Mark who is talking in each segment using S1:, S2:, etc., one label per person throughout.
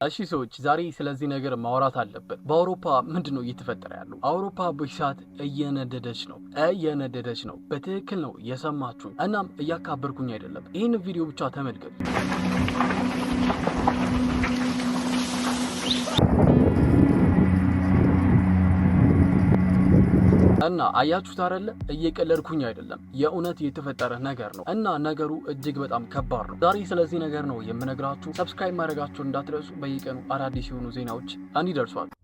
S1: እሺ ሰዎች ዛሬ ስለዚህ ነገር ማውራት አለበት። በአውሮፓ ምንድነው እየተፈጠረ ያለው? አውሮፓ በእሳት እየነደደች ነው። በትክክል ነው የሰማችሁ። እናም እያካበርኩኝ አይደለም። ይህን ቪዲዮ ብቻ ተመልከቱ። እና አያችሁት አይደለ? እየቀለድኩኝ አይደለም። የእውነት የተፈጠረ ነገር ነው እና ነገሩ እጅግ በጣም ከባድ ነው። ዛሬ ስለዚህ ነገር ነው የምነግራችሁ። ሰብስክራይብ ማድረጋችሁን እንዳትረሱ። በየቀኑ አዳዲስ የሆኑ ዜናዎች እንዲደርሷችሁ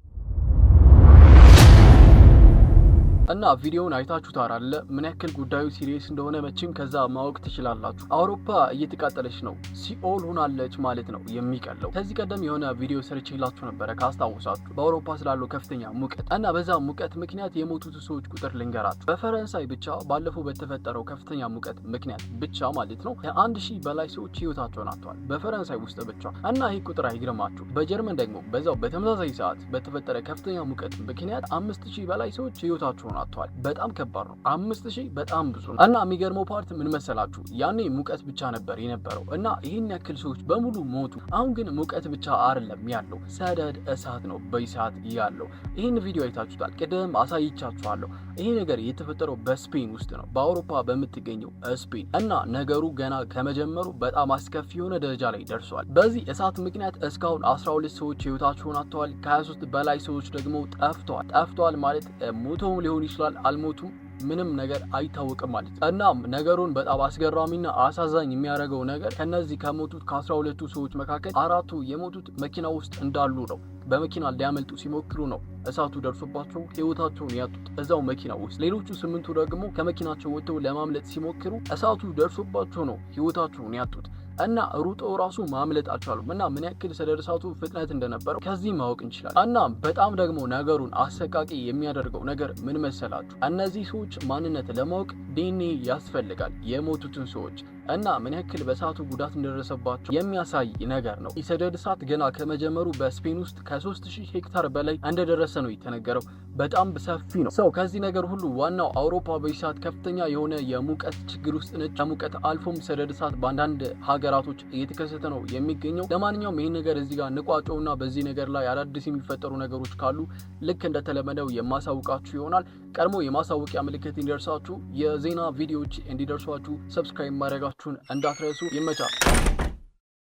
S1: እና ቪዲዮውን አይታችሁት አይደለ? ምን ያክል ጉዳዩ ሲሪየስ እንደሆነ መቼም ከዛ ማወቅ ትችላላችሁ። አውሮፓ እየተቃጠለች ነው፣ ሲኦል ሆናለች ማለት ነው የሚቀለው። ከዚህ ቀደም የሆነ ቪዲዮ ሰርቼላችሁ ነበረ ካስታውሳችሁ፣ በአውሮፓ ስላለው ከፍተኛ ሙቀት እና በዛ ሙቀት ምክንያት የሞቱት ሰዎች ቁጥር ልንገራችሁ። በፈረንሳይ ብቻ ባለፈው በተፈጠረው ከፍተኛ ሙቀት ምክንያት ብቻ ማለት ነው ከ1000 በላይ ሰዎች ህይወታቸውን አጥተዋል፣ በፈረንሳይ ውስጥ ብቻ። እና ይህ ቁጥር አይግረማችሁ። በጀርመን ደግሞ በዛው በተመሳሳይ ሰዓት በተፈጠረ ከፍተኛ ሙቀት ምክንያት 5000 በላይ ሰዎች ህይወታቸውን አጥተዋል። በጣም ከባድ ነው። 5000 በጣም ብዙ ነው። እና የሚገርመው ፓርት ምን መሰላችሁ? ያኔ ሙቀት ብቻ ነበር የነበረው እና ይህን ያክል ሰዎች በሙሉ ሞቱ። አሁን ግን ሙቀት ብቻ አይደለም ያለው፣ ሰደድ እሳት ነው በእሳት ያለው። ይህን ቪዲዮ አይታችሁታል፣ ቅድም አሳይቻችኋለሁ። ይሄ ነገር የተፈጠረው በስፔን ውስጥ ነው፣ በአውሮፓ በምትገኘው ስፔን። እና ነገሩ ገና ከመጀመሩ በጣም አስከፊ የሆነ ደረጃ ላይ ደርሷል። በዚህ እሳት ምክንያት እስካሁን 12 ሰዎች ህይወታቸውን አጥተዋል። ከ23 በላይ ሰዎች ደግሞ ጠፍተዋል ማለት ሞተውም ሊሆን ይችላል፣ አልሞቱም፣ ምንም ነገር አይታወቅም ማለት ነው። እናም ነገሩን በጣም አስገራሚና አሳዛኝ የሚያደርገው ነገር ከነዚህ ከሞቱት ከ12ቱ ሰዎች መካከል 4ቱ የሞቱት መኪና ውስጥ እንዳሉ ነው። በመኪና ሊያመልጡ ሲሞክሩ ነው እሳቱ ደርሶባቸው ህይወታቸውን ያጡት እዛው መኪና ውስጥ። ሌሎቹ 8ቱ ደግሞ ከመኪናቸው ወጥተው ለማምለጥ ሲሞክሩ እሳቱ ደርሶባቸው ነው ህይወታቸውን ያጡት እና ሩጠው ራሱ ማምለጥ አልቻሉም። እና ምን ያክል ሰደድ እሳቱ ፍጥነት እንደነበረው ከዚህ ማወቅ እንችላለን። እና በጣም ደግሞ ነገሩን አሰቃቂ የሚያደርገው ነገር ምን መሰላችሁ? እነዚህ ሰዎች ማንነት ለማወቅ ዲኤንኤ ያስፈልጋል፣ የሞቱትን ሰዎች እና ምን ያክል በእሳቱ ጉዳት እንደደረሰባቸው የሚያሳይ ነገር ነው። የሰደድ እሳት ገና ከመጀመሩ በስፔን ውስጥ ከ3000 ሄክታር በላይ እንደደረሰ ነው የተነገረው። በጣም ሰፊ ነው። ሰው ከዚህ ነገር ሁሉ ዋናው አውሮፓ በእሳት ከፍተኛ የሆነ የሙቀት ችግር ውስጥ ነች። ከሙቀት አልፎም ሰደድ እሳት በአንዳንድ ሀገራቶች እየተከሰተ ነው የሚገኘው። ለማንኛውም ይህን ነገር እዚህ ጋር ንቋጨውና በዚህ ነገር ላይ አዳዲስ የሚፈጠሩ ነገሮች ካሉ ልክ እንደተለመደው የማሳውቃችሁ ይሆናል። ቀድሞ የማሳወቂያ ምልክት እንዲደርሳችሁ፣ የዜና ቪዲዮዎች እንዲደርሷችሁ ሰብስክራይብ ማድረጋችሁን እንዳትረሱ። ይመቻል።